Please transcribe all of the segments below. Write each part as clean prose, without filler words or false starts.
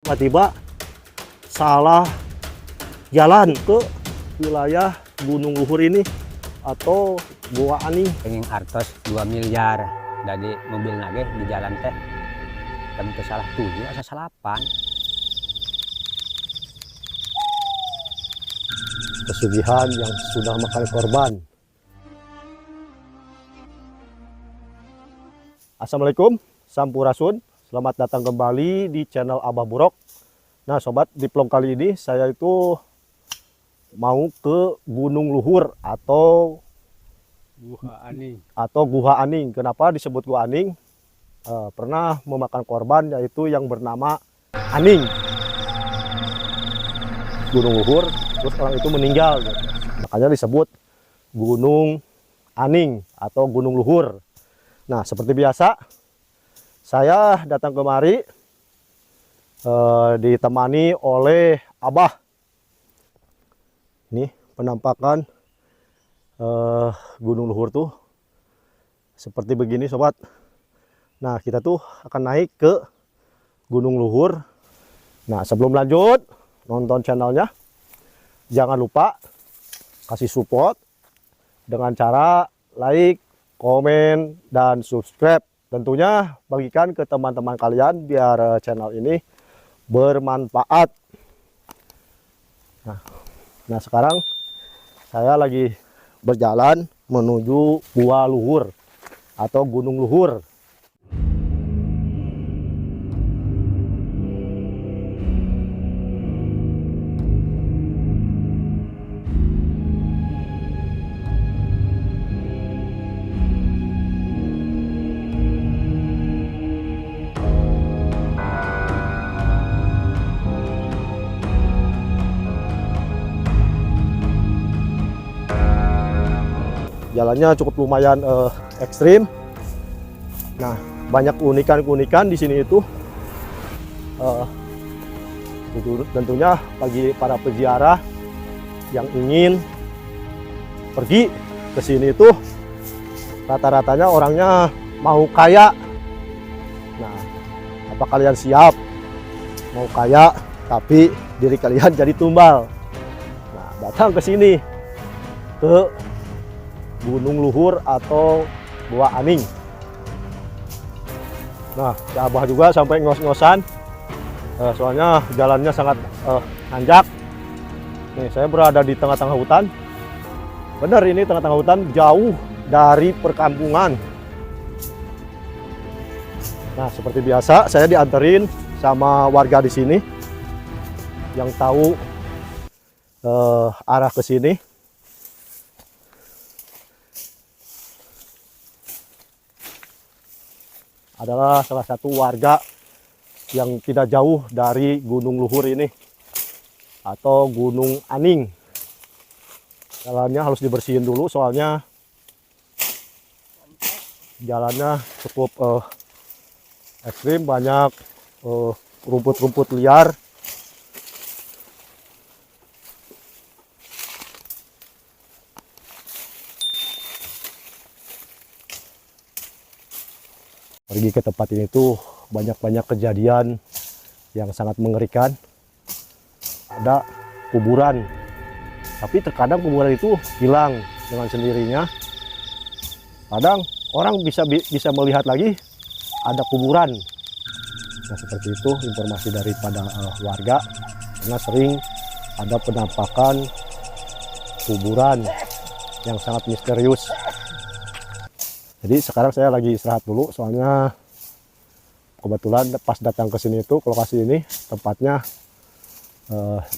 tiba-tiba salah jalan ke wilayah Gunung Luhur ini atau Gua Aning. Pengen artos 2 miliar dari mobil nage di jalan teh. Kami ke salah 7 asa salapan. Pesugihan yang sudah makan korban. Assalamualaikum, Sampurasun. Selamat datang kembali di channel Abah Burok. Nah sobat, di vlog kali ini saya itu mau ke Gunung Luhur atau Guha Aning. Kenapa disebut Guha Aning? Pernah memakan korban yaitu yang bernama Aning. Gunung Luhur, terus orang itu meninggal. Makanya disebut Gunung Aning atau Gunung Luhur. Nah seperti biasa, saya datang kemari ditemani oleh Abah. Ini penampakan Gunung Luhur tuh seperti begini sobat. Nah kita tuh akan naik ke Gunung Luhur. Nah sebelum lanjut nonton channelnya, jangan lupa kasih support dengan cara like, komen, dan subscribe. Tentunya bagikan ke teman-teman kalian biar channel ini bermanfaat. Nah sekarang saya lagi berjalan menuju Gua Luhur atau Gunung Luhur. Jalannya cukup lumayan ekstrim. Nah, banyak keunikan-keunikan di sini itu. Tentunya bagi para peziarah yang ingin pergi ke sini itu rata-ratanya orangnya mau kaya. Nah, apa kalian siap mau kaya tapi diri kalian jadi tumbal? Nah, datang ke sini ke Gunung Luhur atau Gua Aning. Nah, Abah juga sampai ngos-ngosan, soalnya jalannya sangat nanjak. Nih, saya berada di tengah-tengah hutan. Benar, ini tengah-tengah hutan, jauh dari perkampungan. Nah, seperti biasa, saya dianterin sama warga di sini yang tahu arah ke sini. Adalah salah satu warga yang tidak jauh dari Gunung Luhur ini atau Gunung Aning. Jalannya harus dibersihin dulu soalnya jalannya cukup ekstrim, banyak rumput-rumput liar. Pergi ke tempat ini tuh banyak-banyak kejadian yang sangat mengerikan. Ada kuburan, tapi terkadang kuburan itu hilang dengan sendirinya. Kadang orang bisa melihat lagi ada kuburan. Nah seperti itu informasi daripada warga, karena sering ada penampakan kuburan yang sangat misterius. Jadi sekarang saya lagi istirahat dulu, soalnya kebetulan pas datang ke sini itu, ke lokasi ini tempatnya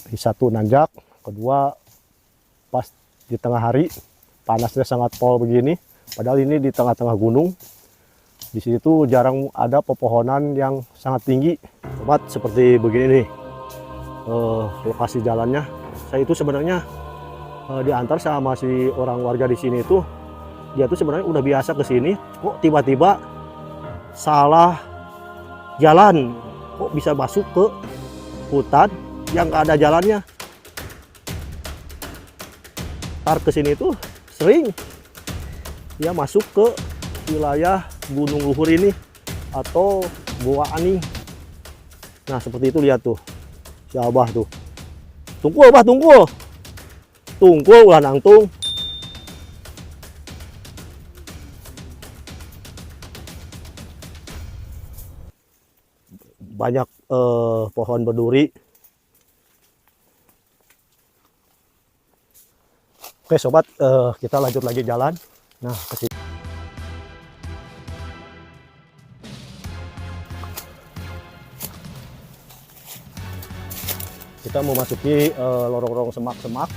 satu nanjak, kedua pas di tengah hari, panasnya sangat pol begini. Padahal ini di tengah-tengah gunung. Di sini tuh jarang ada pepohonan yang sangat tinggi. Sobat, seperti begini nih lokasi jalannya. Saya itu sebenarnya diantar sama si orang warga di sini itu. Dia tuh sebenarnya udah biasa ke sini, kok tiba-tiba salah jalan, kok bisa masuk ke hutan yang nggak ada jalannya. Ntar ke sini tuh sering dia masuk ke wilayah Gunung Luhur ini atau Gua Aning. Nah seperti itu, lihat tuh si Abah tuh. Tungkul Abah, tungkul. Tungkul ulah nangtung. Banyak pohon berduri. Oke sobat, kita lanjut lagi jalan. Nah ke sini. Kita memasuki lorong-lorong semak-semak.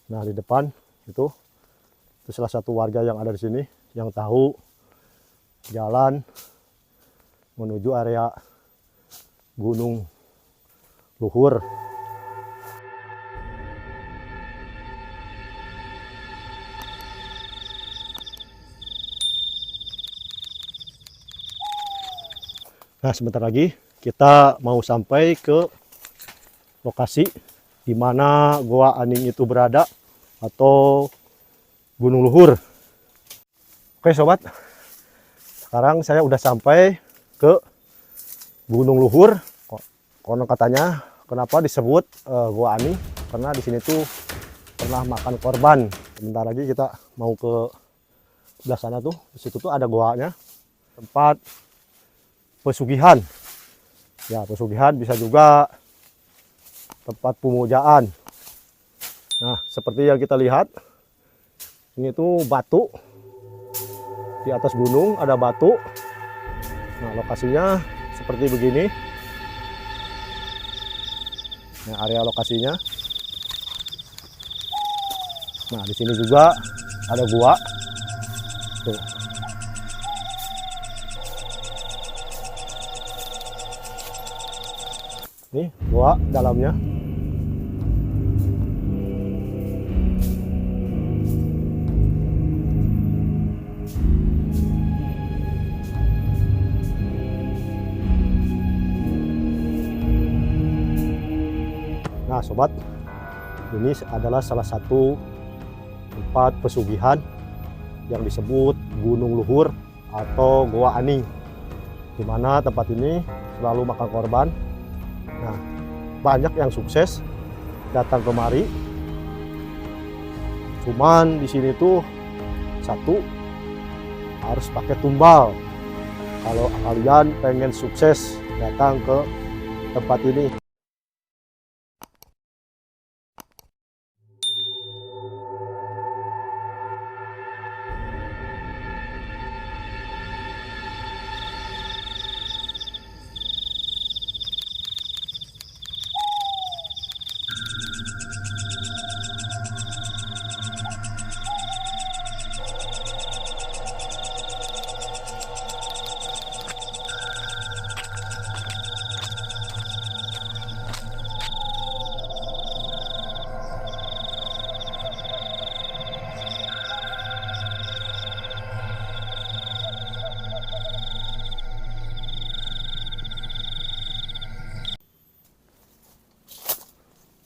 Nah di depan itu salah satu warga yang ada di sini yang tahu jalan menuju area Gunung Luhur. Nah sebentar lagi kita mau sampai ke lokasi di mana Goa Aning itu berada atau Gunung Luhur. Oke sobat, sekarang saya udah sampai ke Gunung Luhur. Konon katanya kenapa disebut Goa Aning, karena di sini tuh pernah makan korban. Sebentar lagi kita mau ke sebelah sana tuh, di situ tuh ada goanya, tempat pesugihan. Ya pesugihan, bisa juga tempat pemujaan. Nah seperti yang kita lihat, ini tuh batu. Di atas gunung ada batu. Nah lokasinya seperti begini. Nah area lokasinya. Nah di sini juga ada gua. Tuh. Nih gua dalamnya. Nah sobat, ini adalah salah satu tempat pesugihan yang disebut Gunung Luhur atau Goa Aning, di mana tempat ini selalu makan korban. Nah banyak yang sukses datang kemari. Cuman di sini tuh satu, harus pakai tumbal kalau kalian pengen sukses datang ke tempat ini.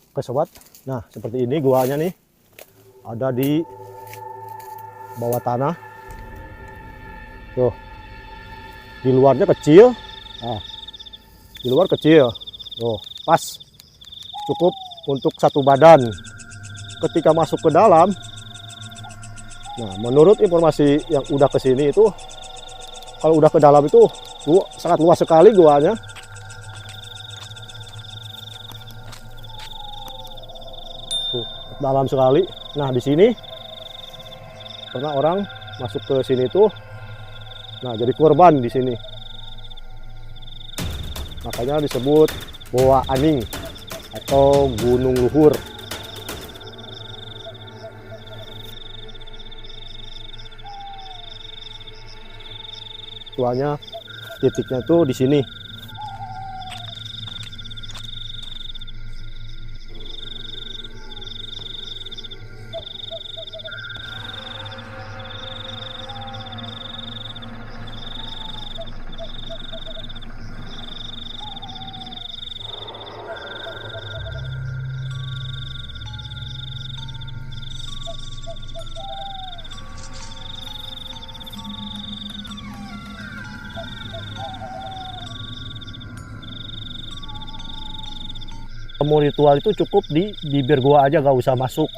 Oke sobat, nah seperti ini guanya nih, ada di bawah tanah. Tuh, di luarnya kecil, nah di luar kecil, tuh pas cukup untuk satu badan. Ketika masuk ke dalam, nah menurut informasi yang udah kesini itu, kalau udah ke dalam itu sangat luas sekali guanya. Dalam sekali. Nah di sini pernah orang masuk ke sini tuh, nah jadi korban di sini. Makanya disebut Goa Aning atau Gunung Luhur. Tuanya titiknya tuh di sini. Mau ritual itu cukup di bibir gua aja, gak usah masuk.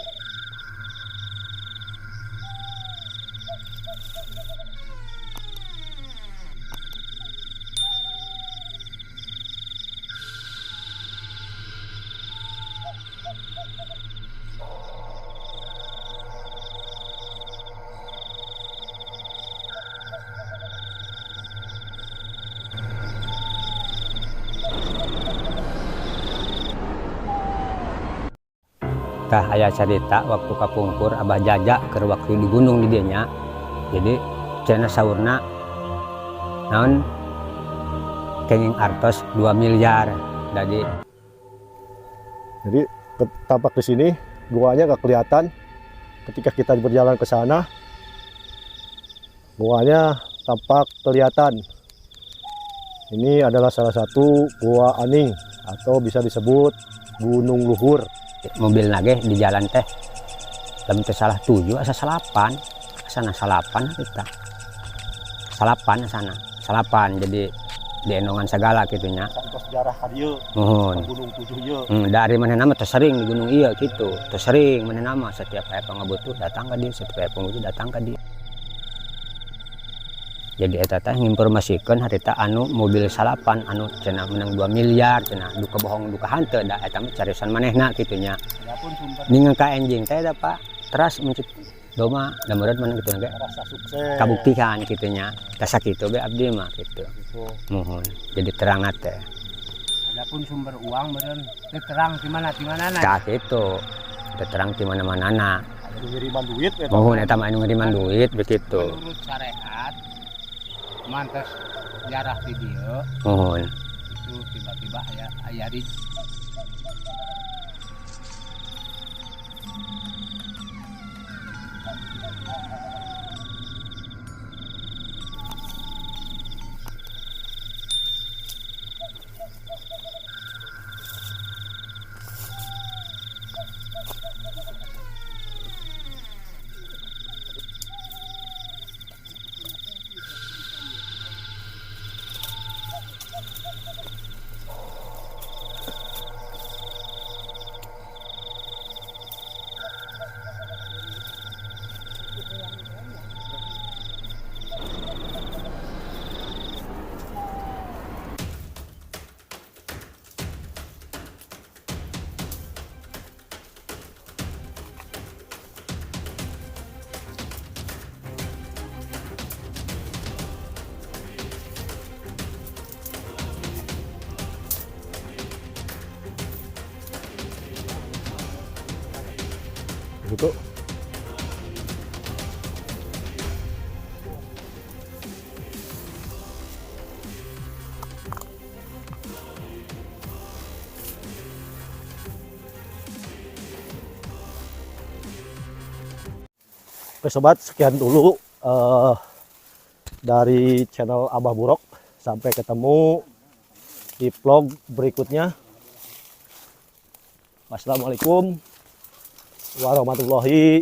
Tah aya cerita waktu kapungkur Abah Jaja ke waktu di gunung di dinya. Jadi cenah saurna naon kenging artos 2 miliar. Jadi tampak di sini guanya gak kelihatan. Ketika kita berjalan ke sana, guanya tampak kelihatan. Ini adalah salah satu gua Aning atau bisa disebut Gunung Luhur. Mobil nage di jalan teh lamun teu salah 7 asa salapan, asana salapan kita. Salapan asana, salapan jadi dienongan segala kitunya. Contoh sejarah kadieu. Nuhun. Gunung 7 ieu. Dari manehna mah teu sering di gunung ieu kitu. Teu sering manehna mah setiap aya pangabutuh datang ka dieu, setiap aya pangabutuh datang ka dieu. Jadi eta teh nginformasikeun harita anu mobil salapan anu cenah menang 2 miliar cenah duka bohong duka hanteu da eta mah cariyosan manehna kitu nya. Ningan ka enjing teh da Pak. Teras mencit doma da meureud maneh kitu ge. Rasa sukses. Kabuktikan kitu nya. Da sakitu be abdi mah kitu. Mohon. Jadi terang teh. Adapun sumber uang meureun teu terang di mana-mana. Tah kitu. Teu terang di mana-manana. Ngiriman duit eta. Mohon eta mah anu ngiriman duit begitu. Menurut syariat mantes jarah di dieu Mohon. itu tiba-tiba aya di gitu. Oke sobat, sekian dulu dari channel Abah Burok. Sampai ketemu di vlog berikutnya. Wassalamualaikum warahmatullahi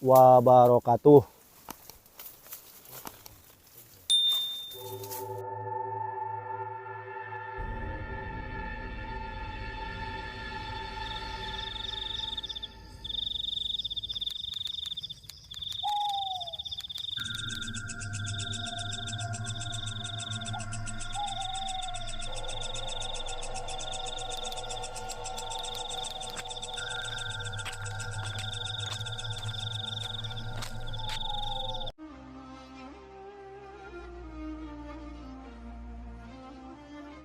wabarakatuh.